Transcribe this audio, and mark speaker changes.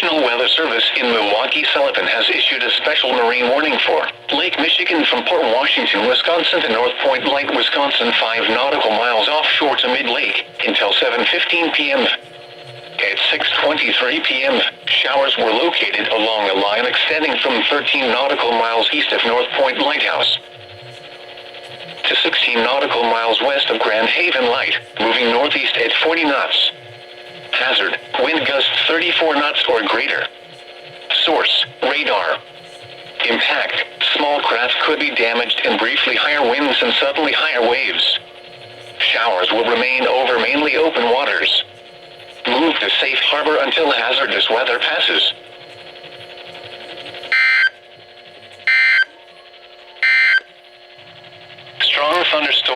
Speaker 1: National Weather Service in Milwaukee Sullivan has issued a special marine warning for Lake Michigan from Port Washington, Wisconsin to North Point Light, Wisconsin, 5 nautical miles offshore to mid-lake, until 7:15 p.m. At 6:23 p.m., showers were located along a line extending from 13 nautical miles east of North Point Lighthouse to 16 nautical miles west of Grand Haven Light, moving northeast at 40 knots. Hazard, wind gusts 34 knots or greater. Source, radar. Impact, small craft could be damaged and briefly higher winds and suddenly higher waves. Showers will remain over mainly open waters. Move to safe harbor until hazardous weather passes. Strong thunderstorm.